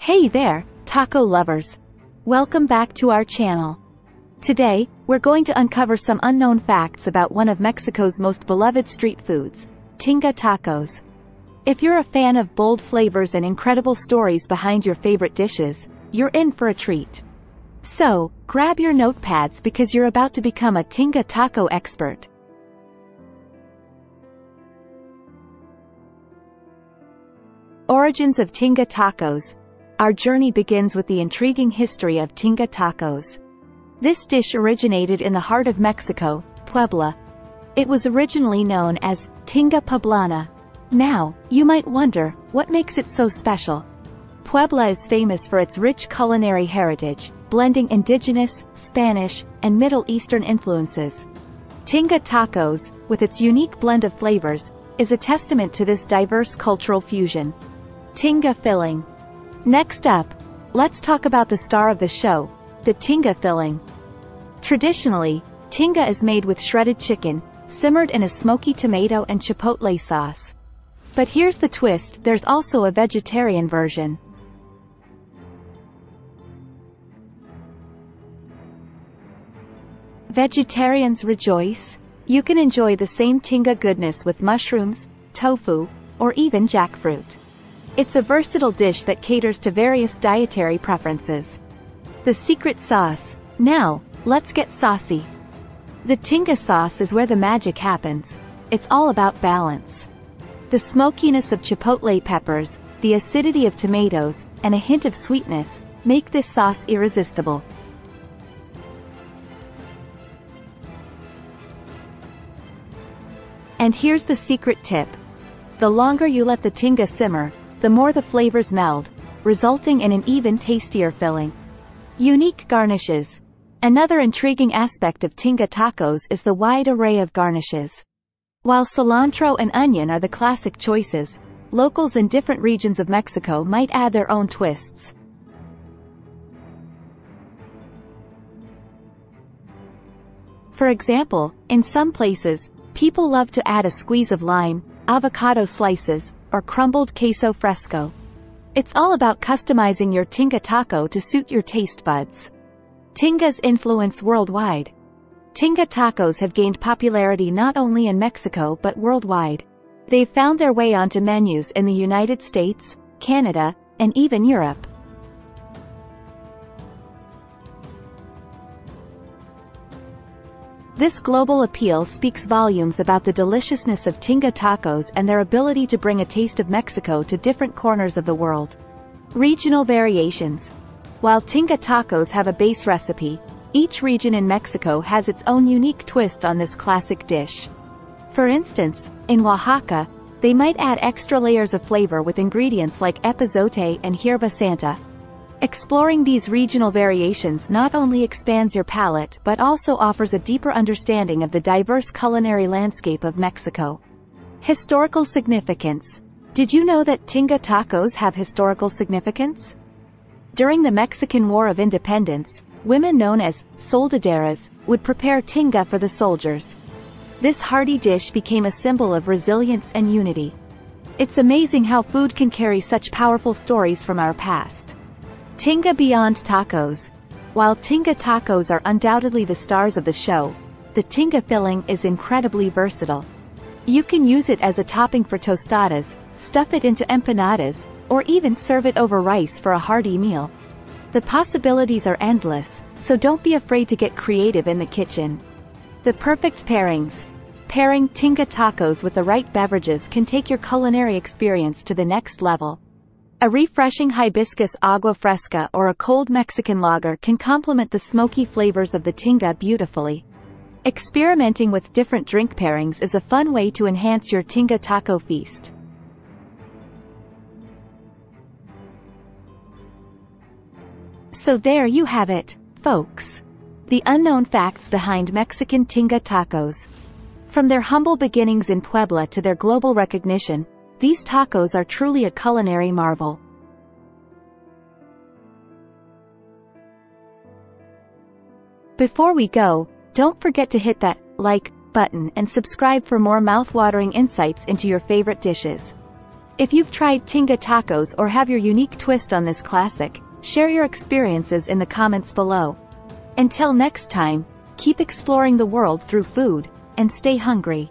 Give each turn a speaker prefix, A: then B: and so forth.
A: Hey there, taco lovers! Welcome back to our channel. Today, we're going to uncover some unknown facts about one of Mexico's most beloved street foods, Tinga tacos. If you're a fan of bold flavors and incredible stories behind your favorite dishes, you're in for a treat. So, grab your notepads because you're about to become a Tinga taco expert. Origins of Tinga tacos. Our journey begins with the intriguing history of Tinga tacos. This dish originated in the heart of Mexico, Puebla. It was originally known as Tinga poblana. Now, you might wonder, what makes it so special? Puebla is famous for its rich culinary heritage, blending indigenous, Spanish, and Middle Eastern influences. Tinga tacos, with its unique blend of flavors, is a testament to this diverse cultural fusion. Tinga filling. Next up, let's talk about the star of the show, the Tinga filling. Traditionally, Tinga is made with shredded chicken, simmered in a smoky tomato and chipotle sauce. But here's the twist, there's also a vegetarian version. Vegetarians rejoice! You can enjoy the same Tinga goodness with mushrooms, tofu, or even jackfruit. It's a versatile dish that caters to various dietary preferences. The secret sauce. Now, let's get saucy. The Tinga sauce is where the magic happens. It's all about balance. The smokiness of chipotle peppers, the acidity of tomatoes, and a hint of sweetness make this sauce irresistible. And here's the secret tip. The longer you let the Tinga simmer, the more the flavors meld, resulting in an even tastier filling. Unique garnishes. Another intriguing aspect of Tinga tacos is the wide array of garnishes. While cilantro and onion are the classic choices, locals in different regions of Mexico might add their own twists. For example, in some places, people love to add a squeeze of lime, avocado slices, or crumbled queso fresco. It's all about customizing your Tinga taco to suit your taste buds. Tinga's influence worldwide. Tinga tacos have gained popularity not only in Mexico but worldwide. They've found their way onto menus in the United States, Canada, and even Europe. This global appeal speaks volumes about the deliciousness of Tinga tacos and their ability to bring a taste of Mexico to different corners of the world. Regional variations. While Tinga tacos have a base recipe, each region in Mexico has its own unique twist on this classic dish. For instance, in Oaxaca, they might add extra layers of flavor with ingredients like epazote and hierba santa. Exploring these regional variations not only expands your palate but also offers a deeper understanding of the diverse culinary landscape of Mexico. Historical significance. Did you know that Tinga tacos have historical significance? During the Mexican War of Independence, women known as soldaderas would prepare Tinga for the soldiers. This hearty dish became a symbol of resilience and unity. It's amazing how food can carry such powerful stories from our past. Tinga beyond tacos. While Tinga tacos are undoubtedly the stars of the show, the Tinga filling is incredibly versatile. You can use it as a topping for tostadas, stuff it into empanadas, or even serve it over rice for a hearty meal. The possibilities are endless, so don't be afraid to get creative in the kitchen. The perfect pairings. Pairing Tinga tacos with the right beverages can take your culinary experience to the next level. A refreshing hibiscus agua fresca or a cold Mexican lager can complement the smoky flavors of the Tinga beautifully. Experimenting with different drink pairings is a fun way to enhance your Tinga taco feast. So there you have it, folks. The unknown facts behind Mexican Tinga tacos. From their humble beginnings in Puebla to their global recognition, these tacos are truly a culinary marvel. Before we go, don't forget to hit that like button and subscribe for more mouth-watering insights into your favorite dishes. If you've tried Tinga tacos or have your unique twist on this classic, share your experiences in the comments below. Until next time, keep exploring the world through food, and stay hungry.